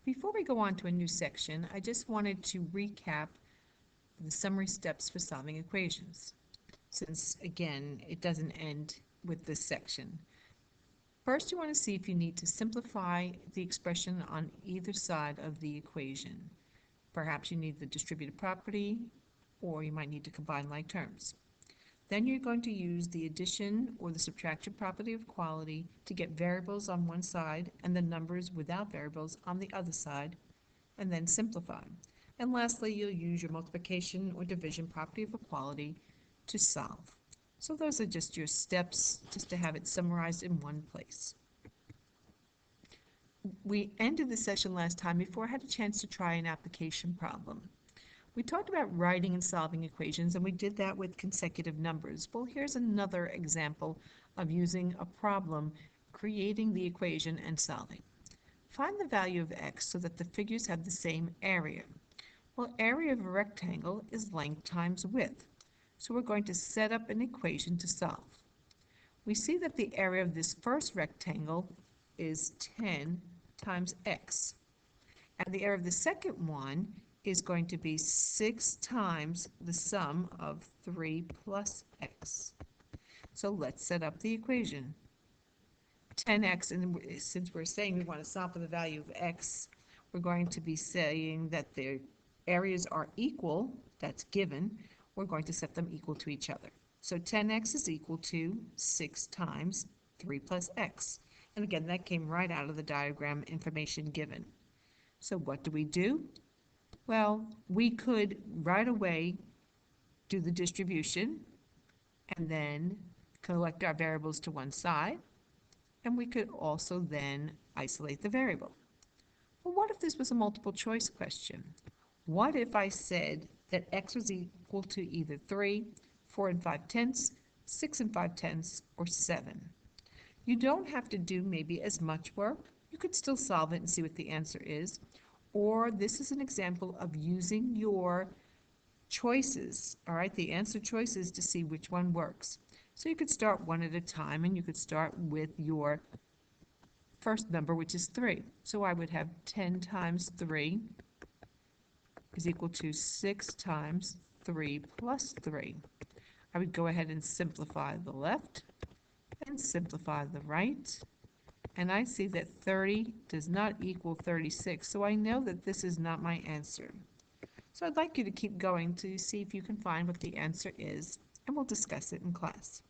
Before we go on to a new section, I just wanted to recap the summary steps for solving equations, since again, it doesn't end with this section. First, you want to see if you need to simplify the expression on either side of the equation. Perhaps you need the distributive property, or you might need to combine like terms. Then you're going to use the addition or the subtraction property of equality to get variables on one side and the numbers without variables on the other side, and then simplify. And lastly, you'll use your multiplication or division property of equality to solve. So those are just your steps, just to have it summarized in one place. We ended the session last time before I had a chance to try an application problem. We talked about writing and solving equations, and we did that with consecutive numbers. Well, here's another example of using a problem, creating the equation and solving. Find the value of x so that the figures have the same area. Well, area of a rectangle is length times width. So we're going to set up an equation to solve. We see that the area of this first rectangle is 10 times x. And the area of the second one is going to be 6 times the sum of 3 plus x. So let's set up the equation. 10x, and since we're saying we want to solve for the value of x, we're going to be saying that their areas are equal, that's given. We're going to set them equal to each other. So 10x is equal to 6 times 3 plus x. And again, that came right out of the diagram information given. So what do? Well, we could right away do the distribution and then collect our variables to one side, and we could also then isolate the variable. Well, what if this was a multiple choice question? What if I said that x was equal to either 3, 4 and 5/10, 6 and 5/10, or 7? You don't have to do maybe as much work. You could still solve it and see what the answer is. Or this is an example of using your choices, all right, the answer choices to see which one works. So you could start one at a time, and you could start with your first number, which is 3. So I would have 10 times 3 is equal to 6 times 3 plus 3. I would go ahead and simplify the left and simplify the right. And I see that 30 does not equal 36, so I know that this is not my answer. So I'd like you to keep going to see if you can find what the answer is, and we'll discuss it in class.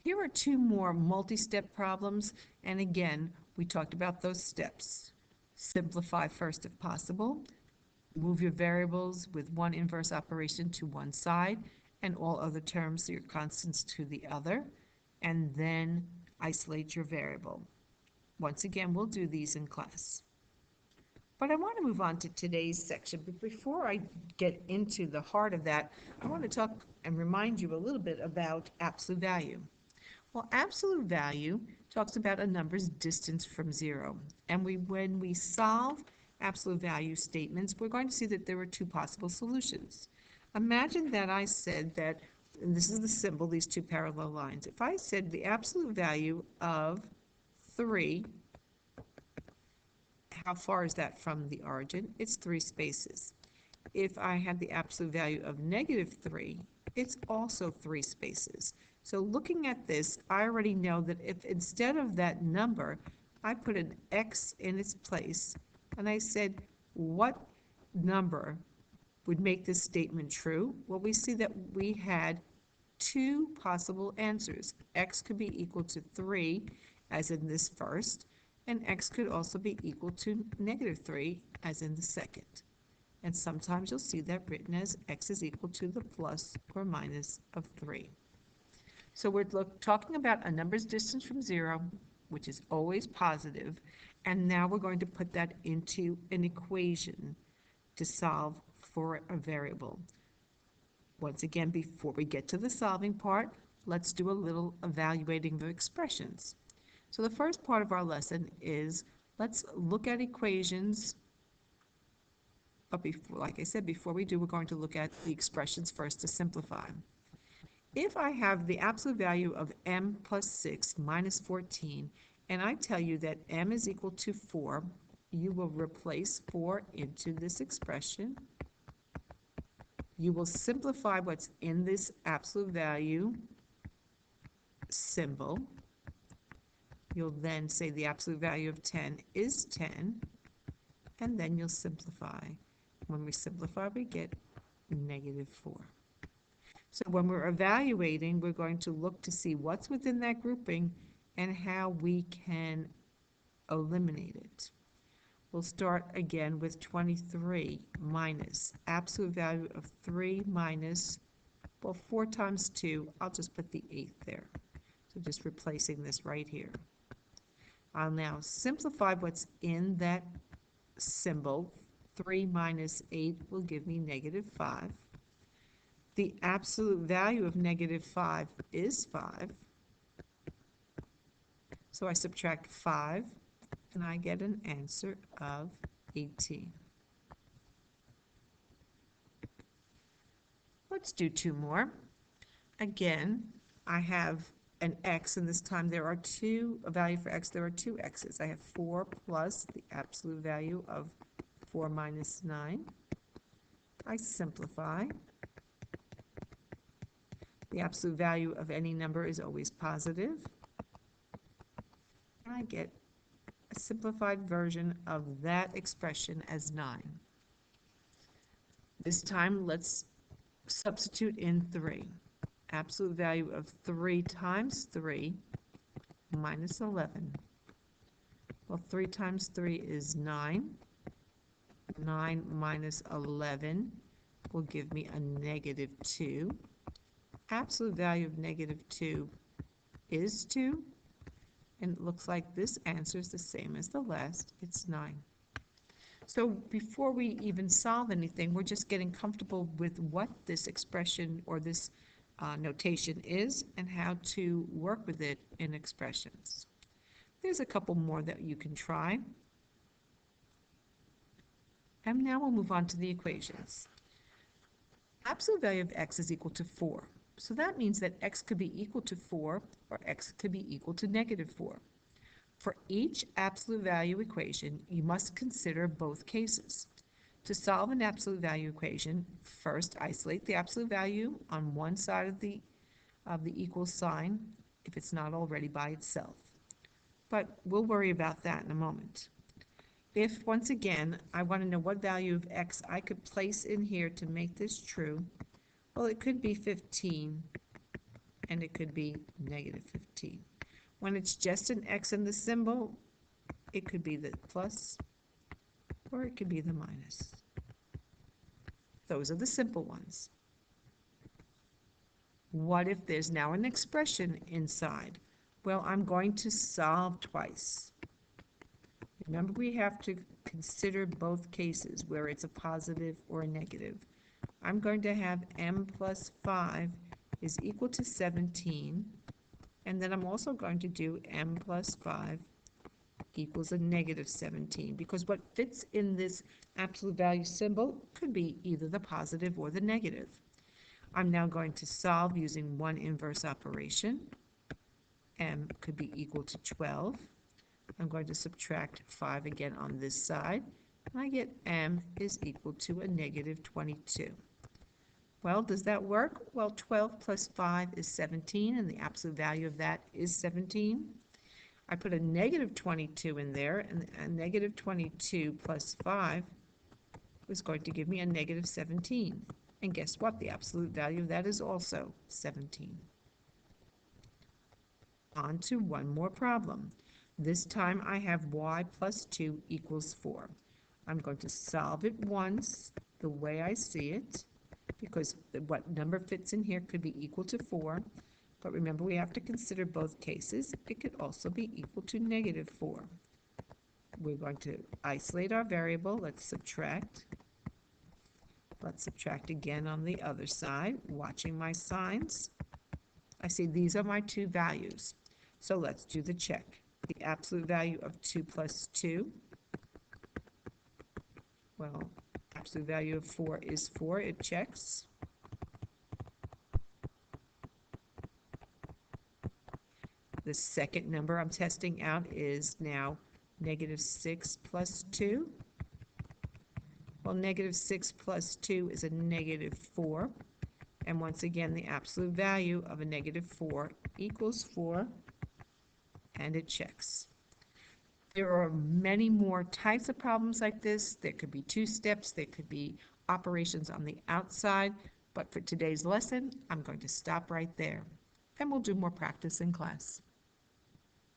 Here are two more multi-step problems, and again, we talked about those steps. Simplify first if possible. Move your variables with one inverse operation to one side, and all other terms, your constants, to the other, and then isolate your variable. Once again, we'll do these in class. But I want to move on to today's section. But before I get into the heart of that, I want to talk and remind you a little bit about absolute value. Well, absolute value talks about a number's distance from zero. And when we solve absolute value statements, we're going to see that there are two possible solutions. Imagine that I said that, and this is the symbol, these two parallel lines. If I said the absolute value of 3, how far is that from the origin? It's 3 spaces. If I had the absolute value of -3, it's also 3 spaces. So looking at this, I already know that if instead of that number, I put an x in its place, and I said, what number would make this statement true? Well, we see that we had two possible answers. X could be equal to 3, as in this first, and x could also be equal to -3, as in the second. And sometimes you'll see that written as x is equal to the plus or minus of 3. So we're talking about a number's distance from zero, which is always positive, and now we're going to put that into an equation to solve for a variable. Once again, before we get to the solving part, let's do a little evaluating of expressions. So the first part of our lesson is, let's look at equations. But before, like I said, before we do, we're going to look at the expressions first to simplify. If I have the absolute value of m plus 6 minus 14 and I tell you that m is equal to 4, you will replace 4 into this expression. You will simplify what's in this absolute value symbol. You'll then say the absolute value of 10 is 10, and then you'll simplify. When we simplify, we get -4. So when we're evaluating, we're going to look to see what's within that grouping and how we can eliminate it. We'll start again with 23 minus absolute value of 3 minus, well, 4 times 2, I'll just put the 8 there. So just replacing this right here. I'll now simplify what's in that symbol. 3 minus 8 will give me -5. The absolute value of -5 is 5. So I subtract 5, and I get an answer of 18. Let's do 2 more. Again, I have an x, and this time there are a value for x, there are 2 x's. I have 4 plus the absolute value of 4 minus 9. I simplify. The absolute value of any number is always positive. And I get a simplified version of that expression as 9. This time, let's substitute in 3. Absolute value of 3 times 3 minus 11. Well, 3 times 3 is 9. 9 minus 11 will give me a -2. Absolute value of -2 is 2. And it looks like this answer is the same as the last. It's 9. So before we even solve anything, we're just getting comfortable with what this expression or this notation is and how to work with it in expressions. There's a couple more that you can try. And now we'll move on to the equations. Absolute value of x is equal to 4. So that means that x could be equal to 4 or x could be equal to -4. For each absolute value equation, you must consider both cases. To solve an absolute value equation, first isolate the absolute value on one side of the equal sign if it's not already by itself. But we'll worry about that in a moment. If, once again, I want to know what value of x I could place in here to make this true, well, it could be 15, and it could be -15. When it's just an x in the symbol, it could be the plus, or it could be the minus. Those are the simple ones. What if there's now an expression inside? Well, I'm going to solve twice. Remember, we have to consider both cases where it's a positive or a negative. I'm going to have m plus 5 is equal to 17, and then I'm also going to do m plus 5 equals a -17, because what fits in this absolute value symbol could be either the positive or the negative. I'm now going to solve using one inverse operation. M could be equal to 12. I'm going to subtract 5 again on this side, and I get m is equal to a -22. Well, does that work? Well, 12 plus 5 is 17, and the absolute value of that is 17. I put a -22 in there, and a -22 plus 5 is going to give me a -17. And guess what? The absolute value of that is also 17. On to one more problem. This time I have y plus 2 equals 4. I'm going to solve it once the way I see it, because what number fits in here could be equal to 4. But remember, we have to consider both cases. It could also be equal to -4. We're going to isolate our variable. Let's subtract. Let's subtract again on the other side, watching my signs. I see these are my two values. So let's do the check. The absolute value of 2 plus 2. Well, absolute value of 4 is 4. It checks. The second number I'm testing out is now -6 plus 2. Well, -6 plus 2 is a -4. And once again, the absolute value of a -4 equals 4, and it checks. There are many more types of problems like this. There could be 2 steps, there could be operations on the outside, but for today's lesson, I'm going to stop right there, and we'll do more practice in class.